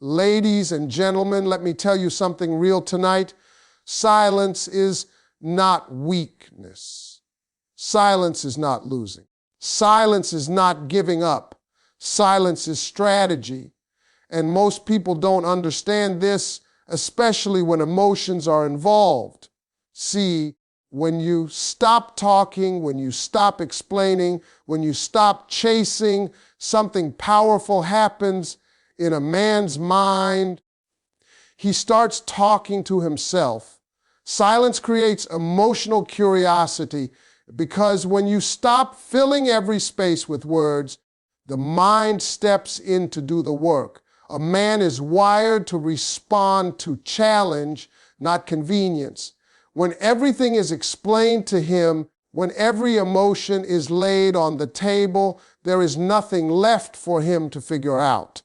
Ladies and gentlemen, let me tell you something real tonight. Silence is not weakness. Silence is not losing. Silence is not giving up. Silence is strategy. And most people don't understand this, especially when emotions are involved. See, when you stop talking, when you stop explaining, when you stop chasing, something powerful happens in a man's mind. He starts talking to himself. Silence creates emotional curiosity because when you stop filling every space with words, the mind steps in to do the work. A man is wired to respond to challenge, not convenience. When everything is explained to him, when every emotion is laid on the table, there is nothing left for him to figure out.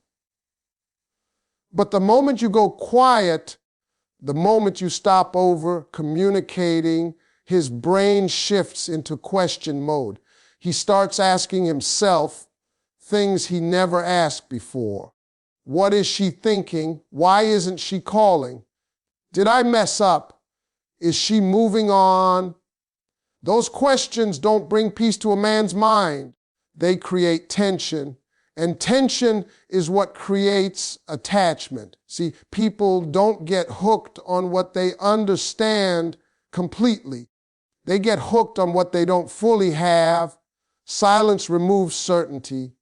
But the moment you go quiet, the moment you stop over communicating, his brain shifts into question mode. He starts asking himself things he never asked before. What is she thinking? Why isn't she calling? Did I mess up? Is she moving on? Those questions don't bring peace to a man's mind. They create tension. And tension is what creates attachment. See, people don't get hooked on what they understand completely. They get hooked on what they don't fully have. Silence removes certainty.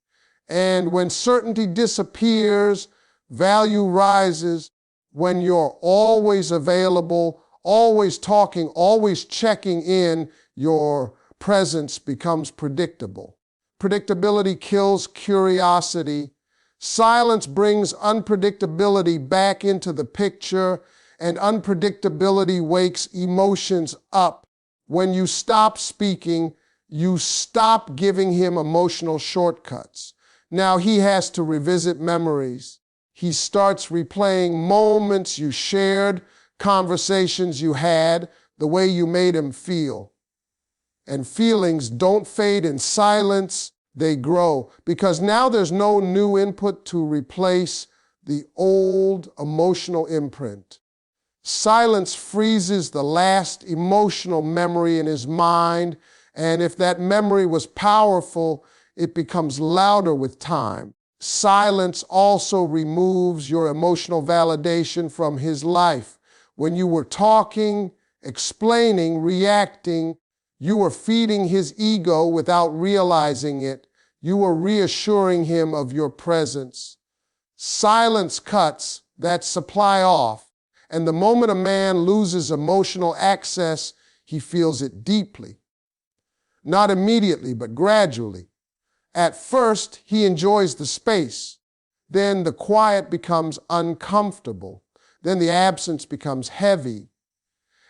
And when certainty disappears, value rises. When you're always available, always talking, always checking in, your presence becomes predictable. Predictability kills curiosity. Silence brings unpredictability back into the picture, and unpredictability wakes emotions up. When you stop speaking, you stop giving him emotional shortcuts. Now he has to revisit memories. He starts replaying moments you shared, conversations you had, the way you made him feel. And feelings don't fade in silence, they grow, because now there's no new input to replace the old emotional imprint. Silence freezes the last emotional memory in his mind, and if that memory was powerful, it becomes louder with time. Silence also removes your emotional validation from his life. When you were talking, explaining, reacting, you were feeding his ego without realizing it. You were reassuring him of your presence. Silence cuts that supply off, and the moment a man loses emotional access, he feels it deeply. Not immediately, but gradually. At first, he enjoys the space. Then the quiet becomes uncomfortable. Then the absence becomes heavy.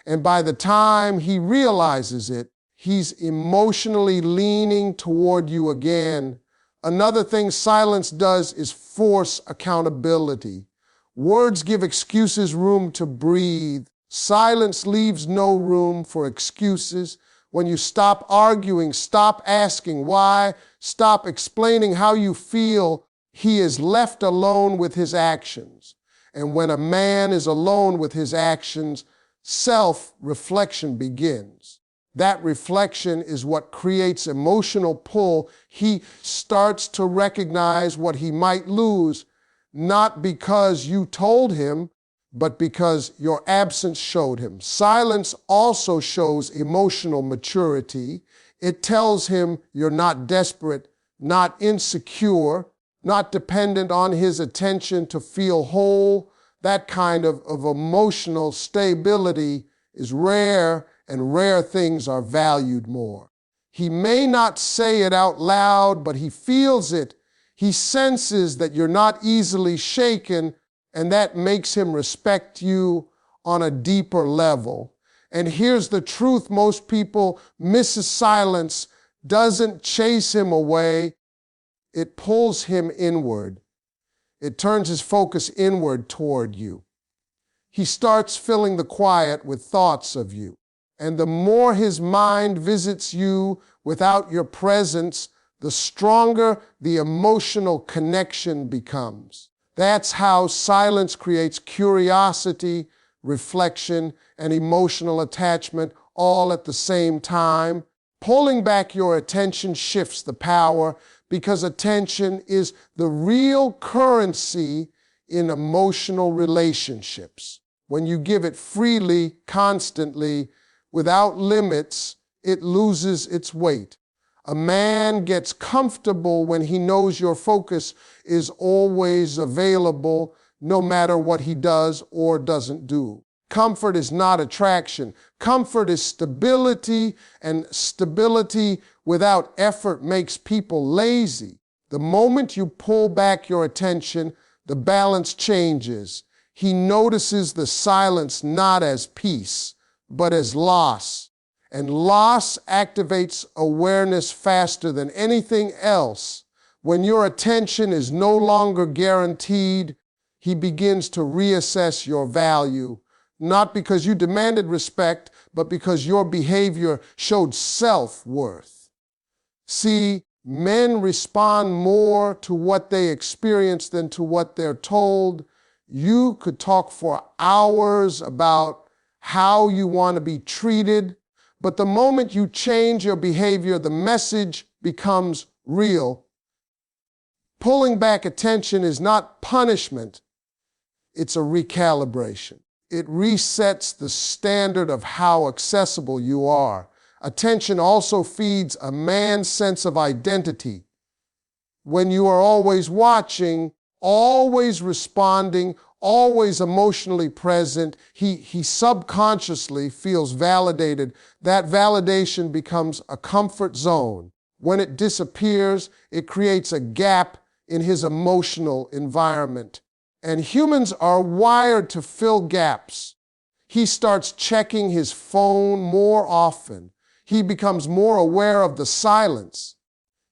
And by the time he realizes it, he's emotionally leaning toward you again. Another thing silence does is force accountability. Words give excuses room to breathe. Silence leaves no room for excuses. When you stop arguing, stop asking why, stop explaining how you feel, he is left alone with his actions. And when a man is alone with his actions, self-reflection begins. That reflection is what creates emotional pull. He starts to recognize what he might lose, not because you told him, but because your absence showed him. Silence also shows emotional maturity. It tells him you're not desperate, not insecure, not dependent on his attention to feel whole. That kind of emotional stability is rare, and rare things are valued more. He may not say it out loud, but he feels it. He senses that you're not easily shaken, and that makes him respect you on a deeper level. And here's the truth: most people miss silence doesn't chase him away. It pulls him inward. It turns his focus inward toward you. He starts filling the quiet with thoughts of you. And the more his mind visits you without your presence, the stronger the emotional connection becomes. That's how silence creates curiosity, reflection, and emotional attachment all at the same time. Pulling back your attention shifts the power because attention is the real currency in emotional relationships. When you give it freely, constantly, without limits, it loses its weight. A man gets comfortable when he knows your focus is always available, no matter what he does or doesn't do. Comfort is not attraction. Comfort is stability, and stability without effort makes people lazy. The moment you pull back your attention, the balance changes. He notices the silence not as peace, but as loss. And loss activates awareness faster than anything else. When your attention is no longer guaranteed, he begins to reassess your value, not because you demanded respect, but because your behavior showed self-worth. See, men respond more to what they experience than to what they're told. You could talk for hours about how you want to be treated, but the moment you change your behavior, the message becomes real. Pulling back attention is not punishment, it's a recalibration. It resets the standard of how accessible you are. Attention also feeds a man's sense of identity. When you are always watching, always responding, always emotionally present, he subconsciously feels validated. That validation becomes a comfort zone. When it disappears, it creates a gap in his emotional environment. And humans are wired to fill gaps. He starts checking his phone more often. He becomes more aware of the silence.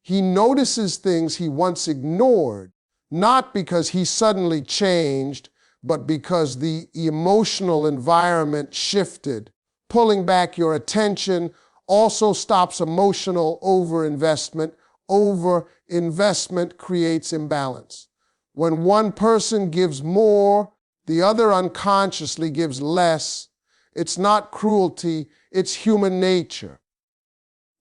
He notices things he once ignored, not because he suddenly changed, but because the emotional environment shifted. Pulling back your attention also stops emotional overinvestment. Overinvestment creates imbalance. When one person gives more, the other unconsciously gives less. It's not cruelty, it's human nature.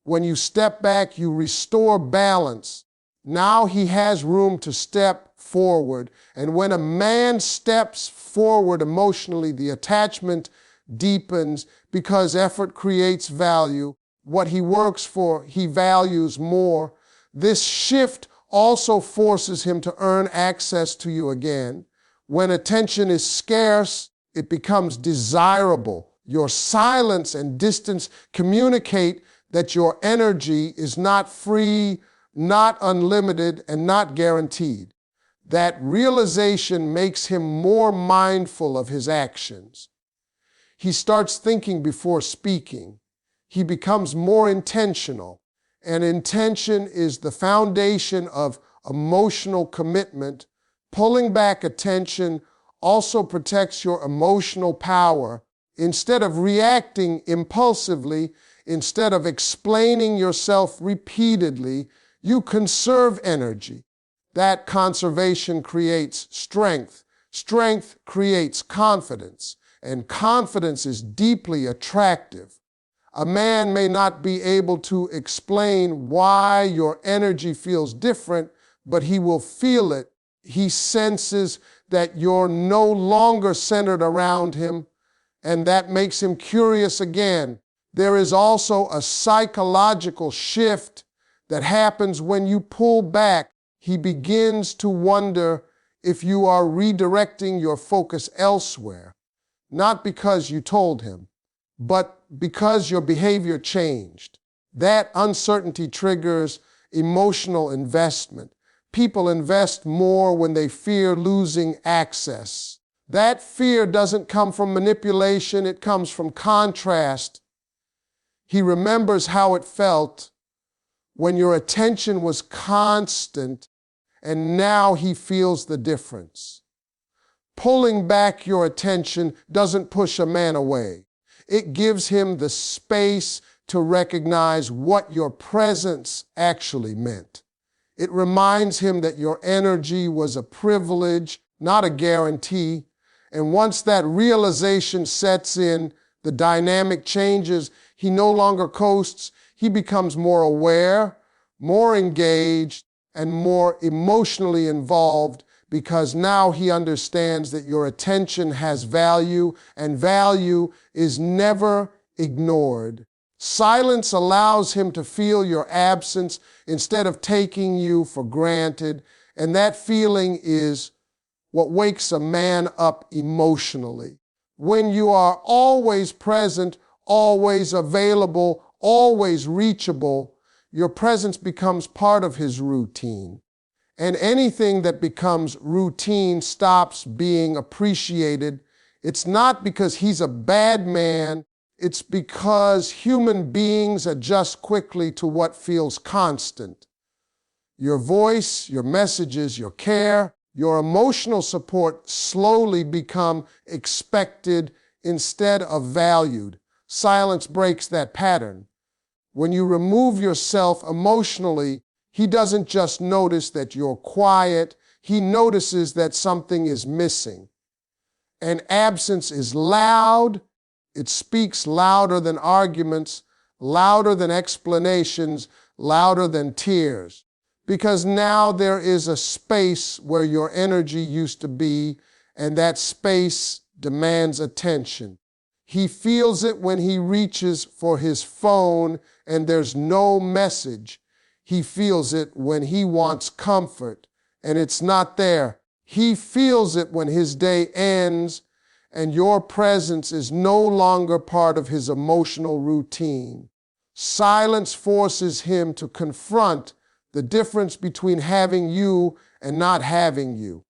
When you step back, you restore balance. Now he has room to step forward. And when a man steps forward emotionally, the attachment deepens because effort creates value. What he works for, he values more. This shift also forces him to earn access to you again. When attention is scarce, it becomes desirable. Your silence and distance communicate that your energy is not free, not unlimited, and not guaranteed. That realization makes him more mindful of his actions. He starts thinking before speaking. He becomes more intentional. And intention is the foundation of emotional commitment. Pulling back attention also protects your emotional power. Instead of reacting impulsively, instead of explaining yourself repeatedly, you conserve energy. That conservation creates strength. Strength creates confidence, and confidence is deeply attractive. A man may not be able to explain why your energy feels different, but he will feel it. He senses that you're no longer centered around him, and that makes him curious again. There is also a psychological shift that happens when you pull back. He begins to wonder if you are redirecting your focus elsewhere, not because you told him, but because your behavior changed. That uncertainty triggers emotional investment. People invest more when they fear losing access. That fear doesn't come from manipulation, it comes from contrast. He remembers how it felt when your attention was constant, and now he feels the difference. Pulling back your attention doesn't push a man away. It gives him the space to recognize what your presence actually meant. It reminds him that your energy was a privilege, not a guarantee. And once that realization sets in, the dynamic changes. He no longer coasts. He becomes more aware, more engaged, and more emotionally involved, because now he understands that your attention has value, and value is never ignored. Silence allows him to feel your absence instead of taking you for granted, and that feeling is what wakes a man up emotionally. When you are always present, always available, always reachable, your presence becomes part of his routine. And anything that becomes routine stops being appreciated. It's not because he's a bad man. It's because human beings adjust quickly to what feels constant. Your voice, your messages, your care, your emotional support slowly become expected instead of valued. Silence breaks that pattern. When you remove yourself emotionally, he doesn't just notice that you're quiet, he notices that something is missing. And absence is loud. It speaks louder than arguments, louder than explanations, louder than tears. Because now there is a space where your energy used to be, and that space demands attention. He feels it when he reaches for his phone and there's no message. He feels it when he wants comfort and it's not there. He feels it when his day ends and your presence is no longer part of his emotional routine. Silence forces him to confront the difference between having you and not having you.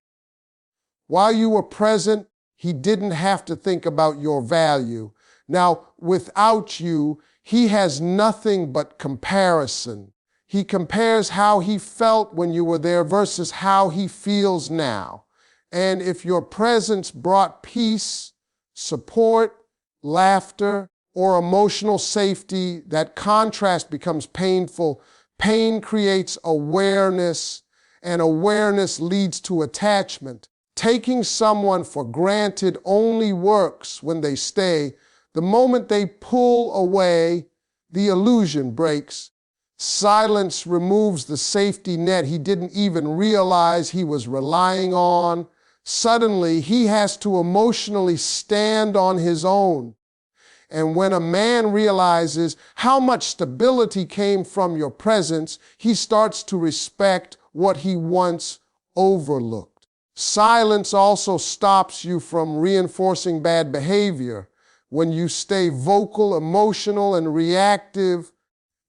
While you were present, he didn't have to think about your value. Now, without you, he has nothing but comparison. He compares how he felt when you were there versus how he feels now. And if your presence brought peace, support, laughter, or emotional safety, that contrast becomes painful. Pain creates awareness, and awareness leads to attachment. Taking someone for granted only works when they stay. The moment they pull away, the illusion breaks. Silence removes the safety net he didn't even realize he was relying on. Suddenly, he has to emotionally stand on his own. And when a man realizes how much stability came from your presence, he starts to respect what he once overlooked. Silence also stops you from reinforcing bad behavior. When you stay vocal, emotional, and reactive,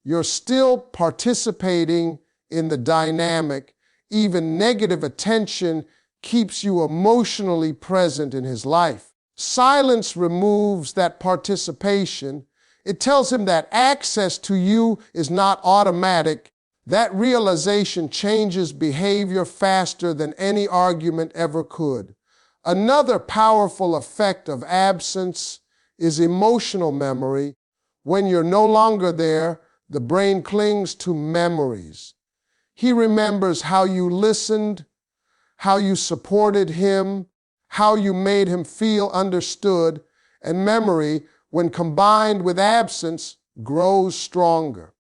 you're still participating in the dynamic. Even negative attention keeps you emotionally present in his life. Silence removes that participation. It tells him that access to you is not automatic. That realization changes behavior faster than any argument ever could. Another powerful effect of absence is emotional memory. When you're no longer there, the brain clings to memories. He remembers how you listened, how you supported him, how you made him feel understood, and memory, when combined with absence, grows stronger.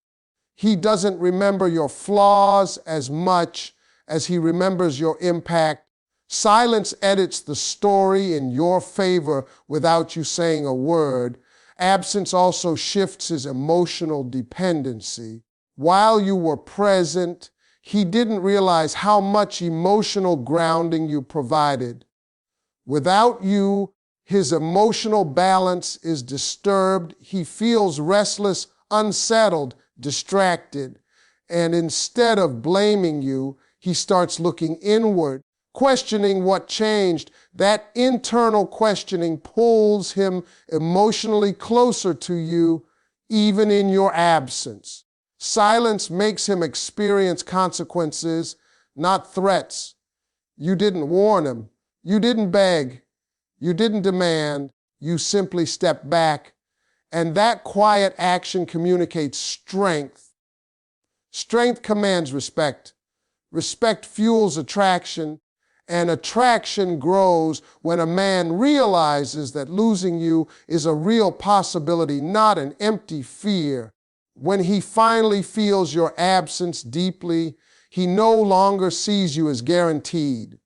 He doesn't remember your flaws as much as he remembers your impact. Silence edits the story in your favor without you saying a word. Absence also shifts his emotional dependency. While you were present, he didn't realize how much emotional grounding you provided. Without you, his emotional balance is disturbed. He feels restless, unsettled, distracted. And instead of blaming you, he starts looking inward, questioning what changed. That internal questioning pulls him emotionally closer to you, even in your absence. Silence makes him experience consequences, not threats. You didn't warn him. You didn't beg. You didn't demand. You simply stepped back. And that quiet action communicates strength. Strength commands respect. Respect fuels attraction. And attraction grows when a man realizes that losing you is a real possibility, not an empty fear. When he finally feels your absence deeply, he no longer sees you as guaranteed.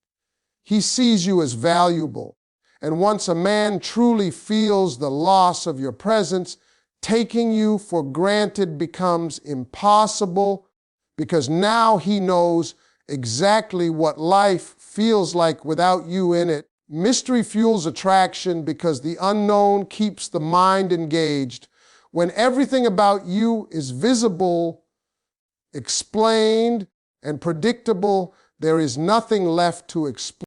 He sees you as valuable. And once a man truly feels the loss of your presence, taking you for granted becomes impossible, because now he knows exactly what life feels like without you in it. Mystery fuels attraction because the unknown keeps the mind engaged. When everything about you is visible, explained, and predictable, there is nothing left to explore.